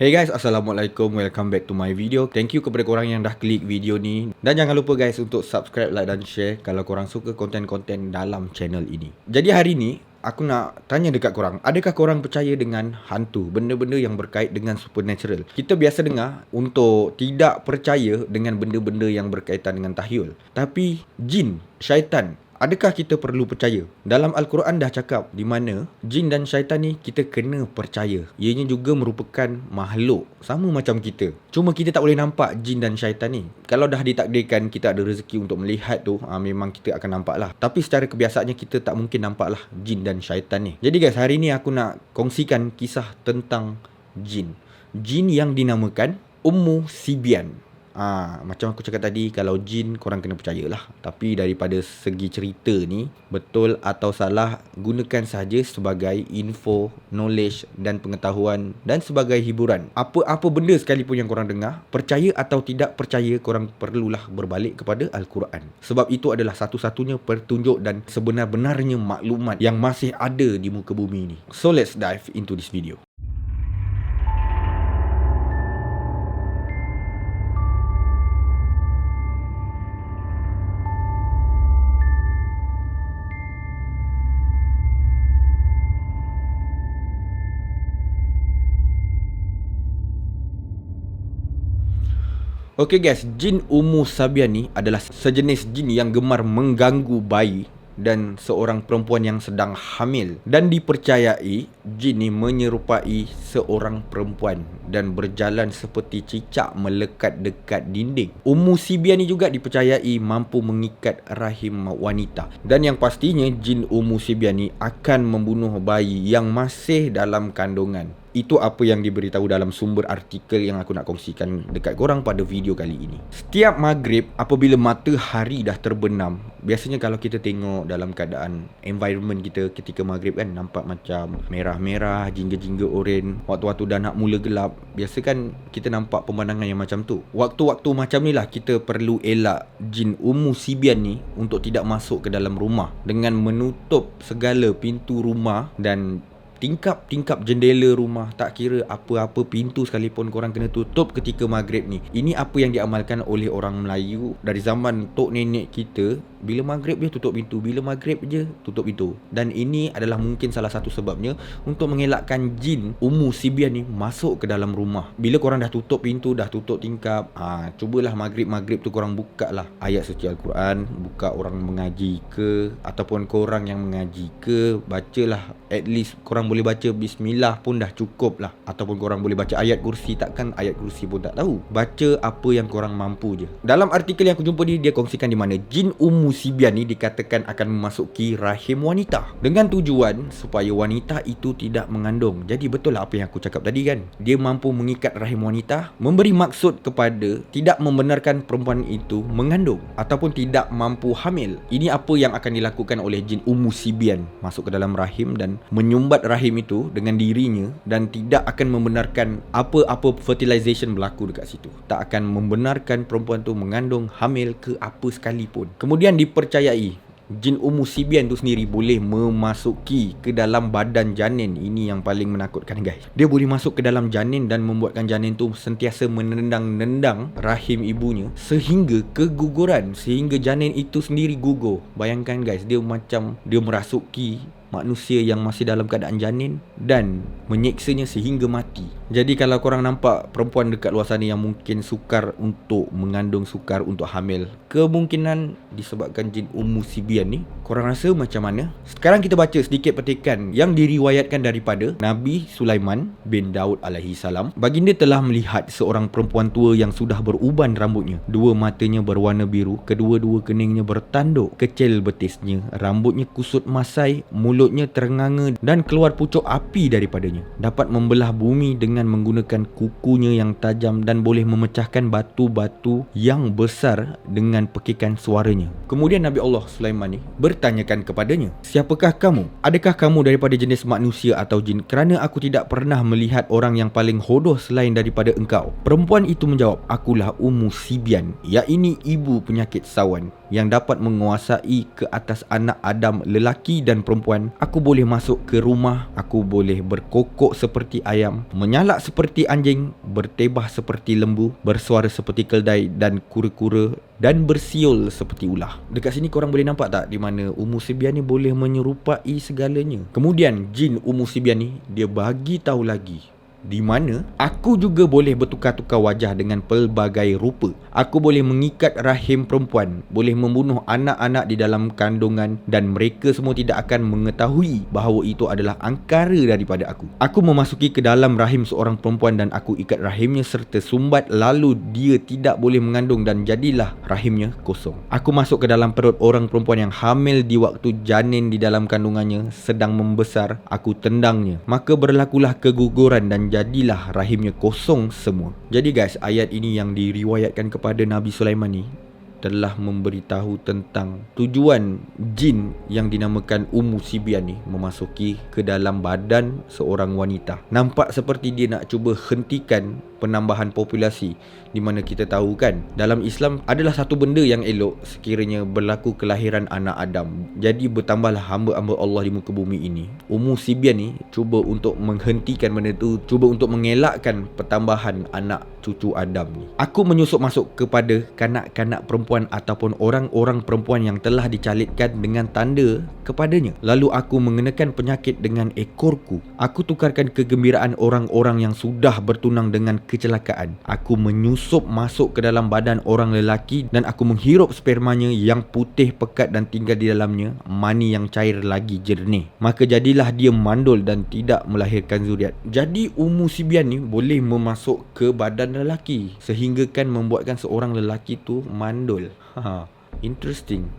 Hey guys, Assalamualaikum. Welcome back to my video. Thank you kepada korang yang dah klik video ni. Dan jangan lupa guys untuk subscribe, like dan share kalau korang suka konten-konten dalam channel ini. Jadi hari ni, aku nak tanya dekat korang, adakah korang percaya dengan hantu? Benda-benda yang berkait dengan supernatural. Kita biasa dengar untuk tidak percaya dengan benda-benda yang berkaitan dengan tahyul. Tapi jin, syaitan, adakah kita perlu percaya? Dalam Al-Quran dah cakap di mana jin dan syaitan ni kita kena percaya. Ianya juga merupakan makhluk sama macam kita. Cuma kita tak boleh nampak jin dan syaitan ni. Kalau dah ditakdirkan kita ada rezeki untuk melihat tu, memang kita akan nampak lah. Tapi secara kebiasaannya kita tak mungkin nampak lah jin dan syaitan ni. Jadi guys, hari ni aku nak kongsikan kisah tentang jin. Jin yang dinamakan Ummu Sibyan. Macam aku cakap tadi, kalau jin korang kena percayalah. Tapi daripada segi cerita ni, betul atau salah, gunakan saja sebagai info, knowledge dan pengetahuan dan sebagai hiburan. Apa-apa benda sekalipun yang korang dengar, percaya atau tidak percaya, korang perlulah berbalik kepada Al-Quran. Sebab itu adalah satu-satunya petunjuk dan sebenar-benarnya maklumat yang masih ada di muka bumi ni. So let's dive into this video. Okay guys, jin Ummu Sibyan ni adalah sejenis jin yang gemar mengganggu bayi dan seorang perempuan yang sedang hamil. Dan dipercayai jin ni menyerupai seorang perempuan dan berjalan seperti cicak melekat dekat dinding. Ummu Sibyan ni juga dipercayai mampu mengikat rahim wanita. Dan yang pastinya jin Ummu Sibyan ni akan membunuh bayi yang masih dalam kandungan. Itu apa yang diberitahu dalam sumber artikel yang aku nak kongsikan dekat korang pada video kali ini. Setiap maghrib apabila matahari dah terbenam, biasanya kalau kita tengok dalam keadaan environment kita ketika maghrib kan, nampak macam merah-merah, jingga-jingga oren. Waktu-waktu dah nak mula gelap, biasa kan kita nampak pemandangan yang macam tu. Waktu-waktu macam ni lah kita perlu elak jin Ummu Sibyan ni untuk tidak masuk ke dalam rumah, dengan menutup segala pintu rumah dan tingkap-tingkap jendela rumah. Tak kira apa-apa pintu sekalipun korang kena tutup ketika maghrib ni. Ini apa yang diamalkan oleh orang Melayu dari zaman tok nenek kita. Bila maghrib je tutup pintu, bila maghrib je tutup pintu. Dan ini adalah mungkin salah satu sebabnya untuk mengelakkan jin Ummu Sibyan ni masuk ke dalam rumah. Bila korang dah tutup pintu, dah tutup tingkap, cubalah maghrib-maghrib tu korang buka lah ayat suci Al-Quran, buka orang mengaji ke, ataupun korang yang mengaji ke, bacalah, at least korang boleh baca bismillah pun dah cukup lah. Ataupun korang boleh baca ayat kursi, takkan ayat kursi pun tak tahu. Baca apa yang korang mampu je. Dalam artikel yang aku jumpa ni, dia kongsikan di mana jin Ummu Sibyan ni dikatakan akan memasuki rahim wanita dengan tujuan supaya wanita itu tidak mengandung. Jadi betul lah apa yang aku cakap tadi kan. Dia mampu mengikat rahim wanita, memberi maksud kepada tidak membenarkan perempuan itu mengandung ataupun tidak mampu hamil. Ini apa yang akan dilakukan oleh jin Ummu Sibyan, masuk ke dalam rahim dan menyumbat rahim itu dengan dirinya, dan tidak akan membenarkan apa-apa fertilization berlaku dekat situ. Tak akan membenarkan perempuan tu mengandung, hamil ke apa sekalipun. Kemudian dipercayai jin Ummu Sibyan tu sendiri boleh memasuki ke dalam badan janin. Ini yang paling menakutkan guys. Dia boleh masuk ke dalam janin dan membuatkan janin tu sentiasa menendang-nendang rahim ibunya sehingga keguguran, sehingga janin itu sendiri gugur. Bayangkan guys, dia macam dia merasuki manusia yang masih dalam keadaan janin dan menyiksanya sehingga mati. Jadi kalau korang nampak perempuan dekat luar sana yang mungkin sukar untuk mengandung, sukar untuk hamil, kemungkinan disebabkan jin Ummu Sibyan ni. Korang rasa macam mana? Sekarang kita baca sedikit petikan yang diriwayatkan daripada Nabi Sulaiman bin Daud alaihi salam. Baginda telah melihat seorang perempuan tua yang sudah beruban rambutnya, dua matanya berwarna biru, kedua-dua keningnya bertanduk, kecil betisnya, rambutnya kusut masai, mulutnya terenganga dan keluar pucuk api daripadanya. Dapat membelah bumi dengan menggunakan kukunya yang tajam dan boleh memecahkan batu-batu yang besar dengan pekikan suaranya. Kemudian Nabi Allah Sulaiman ni bertanyakan kepadanya, "Siapakah kamu? Adakah kamu daripada jenis manusia atau jin? Kerana aku tidak pernah melihat orang yang paling hodoh selain daripada engkau." Perempuan itu menjawab, "Akulah Ummu Sibyan, iaitu ibu penyakit sawan. yang dapat menguasai ke atas anak Adam lelaki dan perempuan. Aku boleh masuk ke rumah, aku boleh berkokok seperti ayam, menyalak seperti anjing, bertebah seperti lembu, bersuara seperti keldai dan kura-kura, dan bersiul seperti ular. Dekat sini korang boleh nampak tak di mana Ummu Sibyan ni boleh menyerupai segalanya. Kemudian jin Ummu Sibyan ni dia bagi tahu lagi di mana aku juga boleh bertukar-tukar wajah dengan pelbagai rupa. Aku boleh mengikat rahim perempuan, boleh membunuh anak-anak di dalam kandungan, dan mereka semua tidak akan mengetahui bahawa itu adalah angkara daripada aku. Aku memasuki ke dalam rahim seorang perempuan dan aku ikat rahimnya serta sumbat, lalu dia tidak boleh mengandung dan jadilah rahimnya kosong. Aku masuk ke dalam perut orang perempuan yang hamil di waktu janin di dalam kandungannya sedang membesar. Aku tendangnya, maka berlakulah keguguran dan jadilah rahimnya kosong semua. Jadi guys, ayat ini yang diriwayatkan kepada Nabi Sulaiman ni telah memberitahu tentang tujuan jin yang dinamakan Ummu Sibyan ni memasuki ke dalam badan seorang wanita. Nampak seperti dia nak cuba hentikan penambahan populasi, di mana kita tahu kan dalam Islam adalah satu benda yang elok sekiranya berlaku kelahiran anak Adam. Jadi bertambahlah hamba-hamba Allah di muka bumi ini. Ummu Sibyan ni cuba untuk menghentikan benda tu, cuba untuk mengelakkan pertambahan anak cucu Adam ni. Aku menyusup masuk kepada kanak-kanak perempuan ataupun orang-orang perempuan yang telah dicalitkan dengan tanda kepadanya. Lalu aku mengenakan penyakit dengan ekorku. Aku tukarkan kegembiraan orang-orang yang sudah bertunang dengan kecelakaan. Aku menyusup masuk ke dalam badan orang lelaki dan aku menghirup spermanya yang putih pekat dan tinggal di dalamnya mani yang cair lagi jernih. Maka jadilah dia mandul dan tidak melahirkan zuriat. Jadi Ummu Sibyan ni boleh memasuk ke badan lelaki sehingga kan membuatkan seorang lelaki tu mandul. Interesting.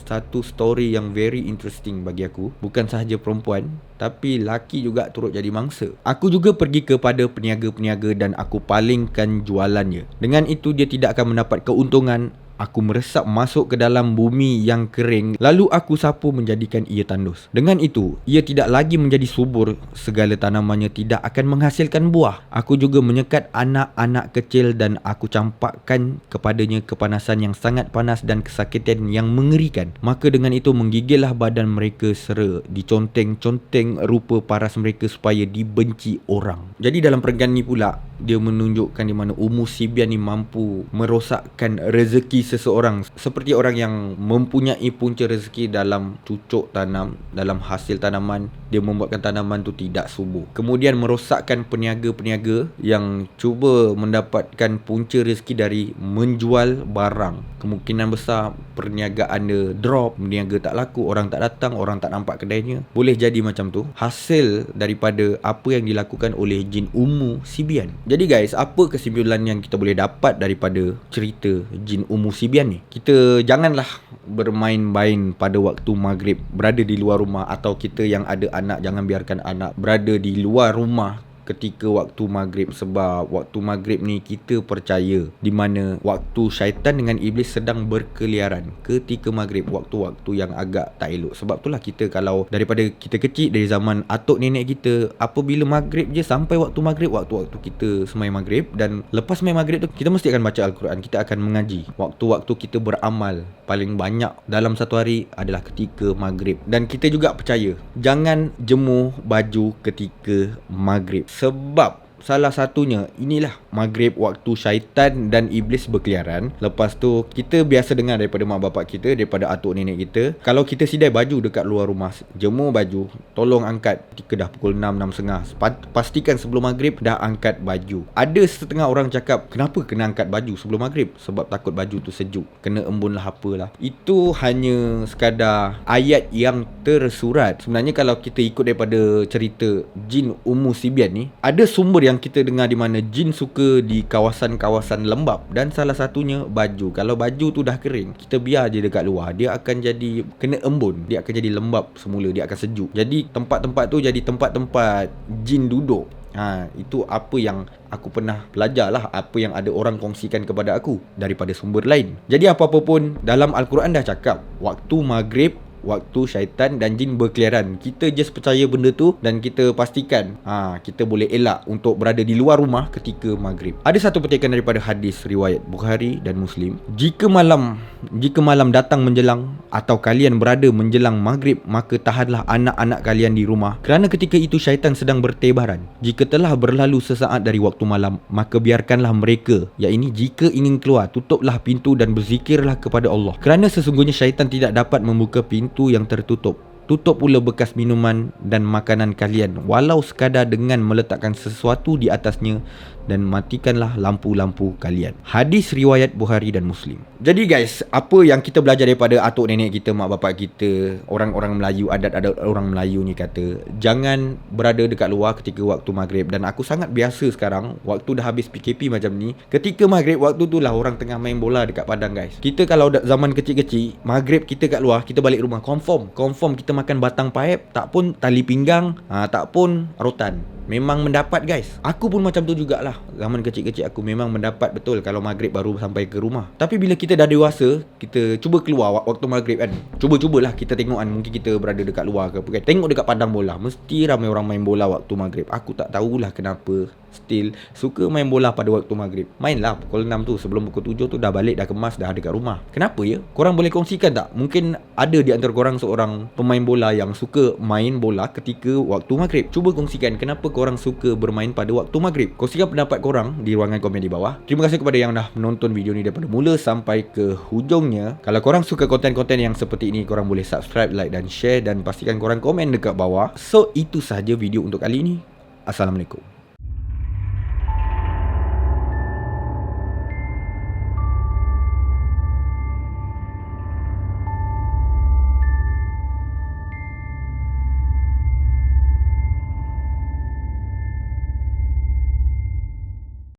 Satu story yang very interesting bagi aku. Bukan sahaja perempuan, tapi laki juga turut jadi mangsa. Aku juga pergi kepada peniaga-peniaga dan aku palingkan jualannya. Dengan itu dia tidak akan mendapat keuntungan. Aku meresap masuk ke dalam bumi yang kering, lalu aku sapu menjadikan ia tandus. Dengan itu, ia tidak lagi menjadi subur, segala tanamannya tidak akan menghasilkan buah. Aku juga menyekat anak-anak kecil dan aku campakkan kepadanya kepanasan yang sangat panas dan kesakitan yang mengerikan. Maka dengan itu menggigillah badan mereka sera diconteng-conteng rupa paras mereka supaya dibenci orang. Jadi dalam perenggan ni pula, dia menunjukkan di mana Ummu Sibyan ni mampu merosakkan rezeki seseorang, seperti orang yang mempunyai punca rezeki dalam cucuk tanam, dalam hasil tanaman. Dia membuatkan tanaman tu tidak subur. Kemudian merosakkan peniaga-peniaga yang cuba mendapatkan punca rezeki dari menjual barang. Kemungkinan besar perniagaan dia drop, berniaga tak laku, orang tak datang, orang tak nampak kedainya. Boleh jadi macam tu hasil daripada apa yang dilakukan oleh jin Ummu Sibyan. Jadi guys, apa kesimpulan yang kita boleh dapat daripada cerita jin Ummu Sibyan ni? Kita janganlah bermain-main pada waktu maghrib, berada di luar rumah, atau kita yang ada anak, jangan biarkan anak berada di luar rumah ketika waktu maghrib. Sebab waktu maghrib ni kita percaya di mana waktu syaitan dengan iblis sedang berkeliaran ketika maghrib, waktu-waktu yang agak tak elok. Sebab itulah kita, kalau daripada kita kecil, dari zaman atuk nenek kita, apabila maghrib je sampai waktu maghrib, waktu-waktu kita sembahyang maghrib, dan lepas sembahyang maghrib tu kita mesti akan baca Al-Quran, kita akan mengaji. Waktu-waktu kita beramal paling banyak dalam satu hari adalah ketika maghrib. Dan kita juga percaya jangan jemur baju ketika maghrib, sebab salah satunya inilah maghrib, waktu syaitan dan iblis berkeliaran. Lepas tu kita biasa dengar daripada mak bapak kita, daripada atuk nenek kita, kalau kita sidai baju dekat luar rumah, jemur baju, tolong angkat ketika dah pukul 6, 6.30. Pastikan sebelum maghrib dah angkat baju. Ada setengah orang cakap, kenapa kena angkat baju sebelum maghrib? Sebab takut baju tu sejuk, kena embun lah apalah. Itu hanya sekadar ayat yang tersurat. Sebenarnya kalau kita ikut daripada cerita jin Ummu Sibyan ni, ada sumber yang kita dengar di mana jin suka di kawasan-kawasan lembap, dan salah satunya baju. Kalau baju tu dah kering, kita biar je dekat luar, dia akan jadi kena embun, dia akan jadi lembap semula, dia akan sejuk. Jadi tempat-tempat tu jadi tempat-tempat jin duduk. Itu apa yang aku pernah belajar lah, apa yang ada orang kongsikan kepada aku daripada sumber lain. Jadi apa-apa pun dalam Al-Quran dah cakap waktu maghrib waktu syaitan dan jin berkeliaran. Kita just percaya benda tu dan kita pastikan kita boleh elak untuk berada di luar rumah ketika maghrib. Ada satu petikan daripada hadis riwayat Bukhari dan Muslim. Jika malam datang menjelang atau kalian berada menjelang maghrib, maka tahanlah anak-anak kalian di rumah, kerana ketika itu syaitan sedang bertebaran. Jika telah berlalu sesaat dari waktu malam, maka biarkanlah mereka, iaitu jika ingin keluar, tutuplah pintu dan berzikirlah kepada Allah, kerana sesungguhnya syaitan tidak dapat membuka pintu yang tertutup. Tutup pula bekas minuman dan makanan kalian, walau sekadar dengan meletakkan sesuatu di atasnya, dan matikanlah lampu-lampu kalian. Hadis riwayat Bukhari dan Muslim. Jadi guys, apa yang kita belajar daripada atuk nenek kita, mak bapak kita, orang-orang Melayu, adat-adat orang Melayu ni kata, jangan berada dekat luar ketika waktu maghrib. Dan aku sangat biasa sekarang, waktu dah habis PKP macam ni, ketika maghrib, waktu tu lah orang tengah main bola dekat padang guys. Kita kalau zaman kecil-kecil, maghrib kita kat luar, kita balik rumah, confirm kita makan batang paip, tak pun tali pinggang, tak pun rotan. Memang mendapat guys. Aku pun macam tu jugalah. Zaman kecil-kecil aku memang mendapat betul kalau maghrib baru sampai ke rumah. Tapi bila kita dah dewasa, kita cuba keluar waktu maghrib kan. Cubalah kita tengok kan. Mungkin kita berada dekat luar ke apa kan. Tengok dekat padang bola, mesti ramai orang main bola waktu maghrib. Aku tak tahulah kenapa still suka main bola pada waktu maghrib. Mainlah pukul 6 tu, sebelum pukul 7 tu dah balik, dah kemas, dah dekat rumah. Kenapa ya? Korang boleh kongsikan tak? Mungkin ada di antara korang seorang pemain bola yang suka main bola ketika waktu maghrib. Cuba kongsikan kenapa korang suka bermain pada waktu maghrib. Kongsikan pendapat korang di ruangan komen di bawah. Terima kasih kepada yang dah menonton video ni daripada mula sampai ke hujungnya. Kalau korang suka konten-konten yang seperti ini, korang boleh subscribe, like dan share, dan pastikan korang komen dekat bawah. So itu sahaja video untuk kali ini. Assalamualaikum.